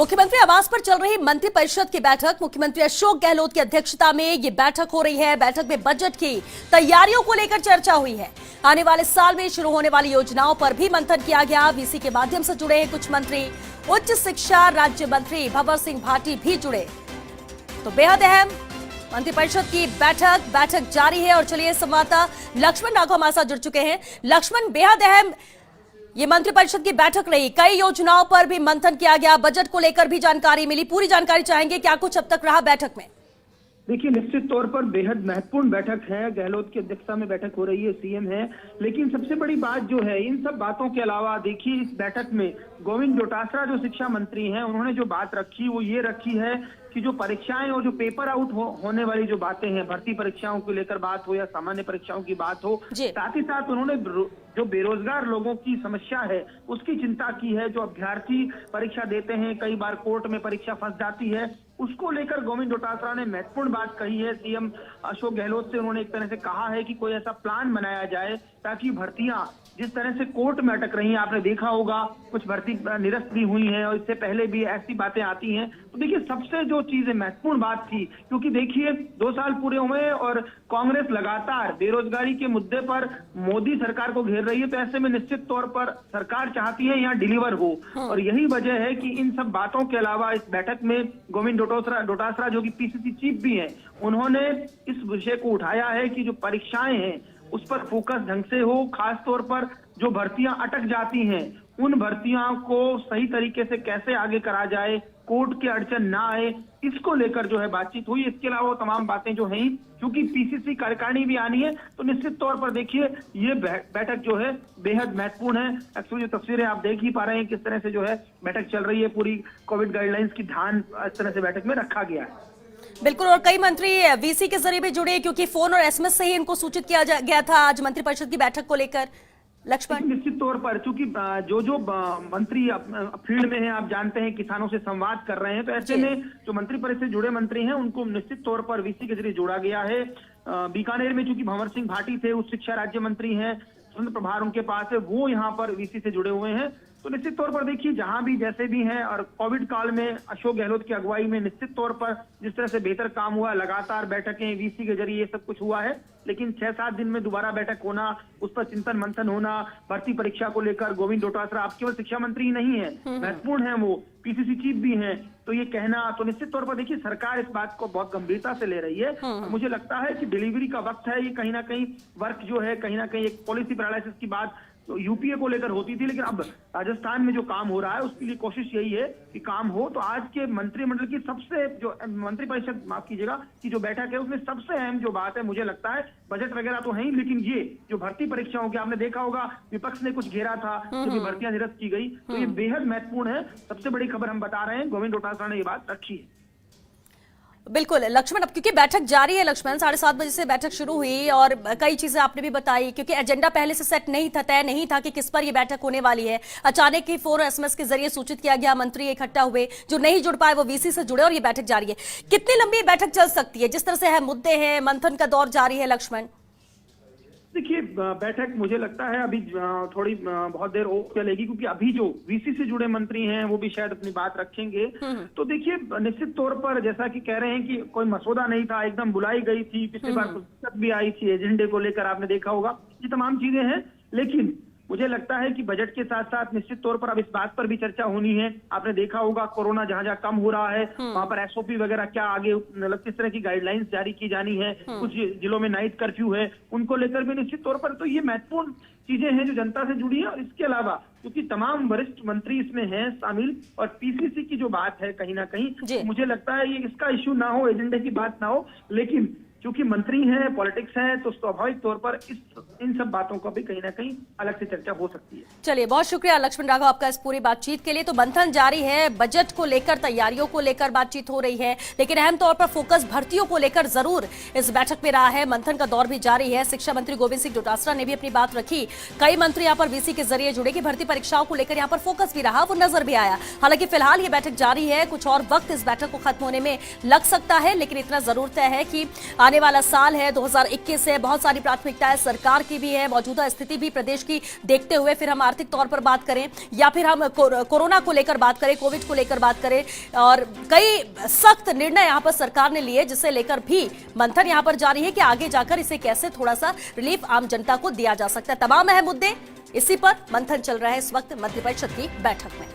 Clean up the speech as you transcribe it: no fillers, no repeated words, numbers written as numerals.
मुख्यमंत्री आवास पर चल रही मंत्रिपरिषद की बैठक, मुख्यमंत्री अशोक गहलोत की अध्यक्षता में ये बैठक हो रही है। बैठक में बजट की तैयारियों को लेकर चर्चा हुई है। आने वाले साल में शुरू होने वाली योजनाओं पर भी मंथन किया गया। वीसी के माध्यम से जुड़े हैं कुछ मंत्री। उच्च शिक्षा राज्य मंत्री भंवर सिंह भाटी भी जुड़े। तो बेहद अहम मंत्रिपरिषद की बैठक जारी है। और चलिए संवाददाता लक्ष्मण राघव हमारे साथ जुड़ चुके हैं। लक्ष्मण, बेहद अहम ये मंत्रिपरिषद की बैठक रही, कई योजनाओं पर भी मंथन किया गया, बजट को लेकर भी जानकारी मिली। पूरी जानकारी चाहेंगे, क्या कुछ अब तक रहा बैठक में? देखिए, निश्चित तौर पर बेहद महत्वपूर्ण बैठक है। गहलोत की अध्यक्षता में बैठक हो रही है, सीएम है। लेकिन सबसे बड़ी बात जो है, इन सब बातों के अलावा देखिए इस बैठक में गोविंद डोटासरा जो शिक्षा मंत्री हैं, उन्होंने जो बात रखी वो ये रखी है कि जो परीक्षाएं और जो पेपर आउट होने वाली जो बातें हैं, भर्ती परीक्षाओं को लेकर बात हो या सामान्य परीक्षाओं की बात हो, साथ ही साथ उन्होंने जो बेरोजगार लोगों की समस्या है उसकी चिंता की है। जो अभ्यर्थी परीक्षा देते हैं, कई बार कोर्ट में परीक्षा फंस जाती है, उसको लेकर गोविंद डोटासरा ने महत्वपूर्ण बात कही है। सीएम अशोक गहलोत से उन्होंने एक तरह से कहा है कि कोई ऐसा प्लान बनाया जाए ताकि भर्तियां जिस तरह से कोर्ट में अटक रही हैं, आपने देखा होगा कुछ भर्ती निरस्त भी हुई हैं और इससे पहले भी ऐसी बातें आती हैं। तो देखिए, सबसे जो चीजें महत्वपूर्ण बात थी, क्योंकि देखिए 2 साल पूरे हुए और कांग्रेस लगातार बेरोजगारी के मुद्दे पर मोदी सरकार को घेर रही है, तो ऐसे में निश्चित तौर पर सरकार चाहती है यहाँ डिलीवर हो। और यही वजह है कि इन सब बातों के अलावा इस बैठक में गोविंद डोटासरा जो कि पीसीसी चीफ भी हैं, उन्होंने इस विषय को उठाया है कि जो परीक्षाएं हैं उस पर फोकस ढंग से हो। खास तौर पर जो भर्तियां अटक जाती हैं, उन भर्तियां को सही तरीके से कैसे आगे करा जाए, कोर्ट के अड़चन ना आए, इसको लेकर जो है बातचीत हुई। इसके अलावा तमाम बातें जो हैं, क्योंकि पीसीसी कार्यकारिणी भी आनी है, तो निश्चित तौर पर देखिए ये बैठक जो है बेहद महत्वपूर्ण है। एक्चुअली जो तस्वीरें आप देख ही पा रहे हैं किस तरह से जो है बैठक चल रही है, पूरी कोविड गाइडलाइंस की ध्यान इस तरह से बैठक में रखा गया है। बिल्कुल, और कई मंत्री वीसी के जरिए भी जुड़े, क्योंकि फोन और एसएमएस से ही इनको सूचित किया गया था आज मंत्रिपरिषद की बैठक को लेकर। लक्ष्मण, निश्चित तौर पर चूंकि जो मंत्री फील्ड में हैं, आप जानते हैं किसानों से संवाद कर रहे हैं, तो ऐसे में जो मंत्रिपरिषद से जुड़े मंत्री हैं उनको निश्चित तौर पर वीसी के जरिए जोड़ा गया है। बीकानेर में चूंकि भंवर सिंह भाटी थे, उच्च शिक्षा राज्य मंत्री हैं, स्वतंत्र प्रभार उनके पास है, वो यहाँ पर वीसी से जुड़े हुए हैं। तो निश्चित तौर पर देखिए जहां भी जैसे भी हैं, और कोविड काल में अशोक गहलोत की अगुवाई में निश्चित तौर पर जिस तरह से बेहतर काम हुआ, लगातार बैठकें वीसी के जरिए सब कुछ हुआ है। लेकिन 6-7 दिन में दोबारा बैठक होना, उस पर चिंतन मंथन होना, भर्ती परीक्षा को लेकर गोविंद डोटासरा आप केवल शिक्षा मंत्री ही नहीं है, महत्वपूर्ण है, वो पीसीसी चीफ भी हैं, तो ये कहना, तो निश्चित तौर पर देखिए सरकार इस बात को बहुत गंभीरता से ले रही है। मुझे लगता है कि डिलीवरी का वक्त है। ये कहीं ना कहीं वर्क जो है, कहीं ना कहीं एक पॉलिसी पैरालिसिस की बात तो यूपीए को लेकर होती थी, लेकिन अब राजस्थान में जो काम हो रहा है उसके लिए कोशिश यही है कि काम हो। तो आज के मंत्रिमंडल की सबसे जो मंत्रिपरिषद, माफ कीजिएगा, की जो बैठक है उसमें सबसे अहम जो बात है, मुझे लगता है बजट वगैरह तो है ही, लेकिन ये जो भर्ती परीक्षाओं की आपने देखा होगा विपक्ष ने कुछ घेरा था, जो भर्तियां निरस्त की गई, तो ये बेहद महत्वपूर्ण है। सबसे बड़ी खबर हम बता रहे हैं, गोविंद डोटासरा ने ये बात रखी है। बिल्कुल लक्ष्मण, अब क्योंकि बैठक जारी है, लक्ष्मण 7:30 बजे से बैठक शुरू हुई और कई चीजें आपने भी बताई, क्योंकि एजेंडा पहले से सेट नहीं था, तय नहीं था कि किस पर यह बैठक होने वाली है। अचानक ही फोन और एसएमएस के जरिए सूचित किया गया, मंत्री इकट्ठा हुए, जो नहीं जुड़ पाए वो वीसी से जुड़े और ये बैठक जारी है। कितनी लंबी बैठक चल सकती है, जिस तरह से है मुद्दे हैं, मंथन का दौर जारी है? लक्ष्मण, देखिए बैठक मुझे लगता है अभी थोड़ी बहुत देर और चलेगी, क्योंकि अभी जो वीसी से जुड़े मंत्री हैं वो भी शायद अपनी बात रखेंगे। तो देखिए निश्चित तौर पर जैसा कि कह रहे हैं कि कोई मसौदा नहीं था, एकदम बुलाई गई थी, पिछली बार पुस्तक भी आई थी एजेंडे को लेकर, आपने देखा होगा, ये तमाम चीजें हैं। लेकिन मुझे लगता है कि बजट के साथ साथ निश्चित तौर पर अब इस बात पर भी चर्चा होनी है। आपने देखा होगा कोरोना जहां जहां कम हो रहा है वहां पर एसओपी वगैरह क्या आगे किस तरह की गाइडलाइंस जारी की जानी है। कुछ जिलों में नाइट कर्फ्यू है, उनको लेकर भी निश्चित तौर पर, तो ये महत्वपूर्ण चीजें हैं जो जनता से जुड़ी है। और इसके अलावा क्योंकि तमाम वरिष्ठ मंत्री इसमें हैं शामिल, और पीसीसी की जो बात है कहीं ना कहीं, मुझे लगता है ये इसका इश्यू ना हो, एजेंडे की बात ना हो, लेकिन क्योंकि मंत्री हैं, पॉलिटिक्स है, तो स्वाभाविक तौर पर इन सब बातों का भी कहीं ना कहीं अलग से चर्चा हो सकती है। चलिए, बहुत शुक्रिया लक्ष्मण राघव आपका इस पूरी बातचीत के लिए। तो मंथन जारी है, बजट को लेकर, तैयारियों को लेकर बातचीत हो रही है, लेकिन अहम तौर पर फोकस भर्तियों को लेकर जरूर इस बैठक में रहा है। मंथन का दौर भी जारी है। शिक्षा मंत्री गोविंद सिंह डोटासरा ने भी अपनी बात रखी। कई मंत्री यहाँ पर वीसी के जरिए जुड़े कि भर्ती परीक्षाओं को लेकर यहाँ पर फोकस भी रहा, वो नजर भी आया। हालांकि फिलहाल ये बैठक जारी है, कुछ और वक्त इस बैठक को खत्म होने में लग सकता है, लेकिन इतना जरूर तय है कि आने वाला साल है 2021 है, बहुत सारी प्राथमिकताएं सरकार की भी है, मौजूदा स्थिति भी प्रदेश की देखते हुए फिर हम आर्थिक तौर पर बात करें या फिर हम कोरोना को लेकर बात करें, कोविड को लेकर बात करें, और कई सख्त निर्णय यहां पर सरकार ने लिए, जिसे लेकर भी मंथन यहां पर जारी है कि आगे जाकर इसे कैसे थोड़ा सा रिलीफ आम जनता को दिया जा सकता है। तमाम अहम मुद्दे इसी पर मंथन चल रहा है इस वक्त मंत्रिपरिषद की बैठक में।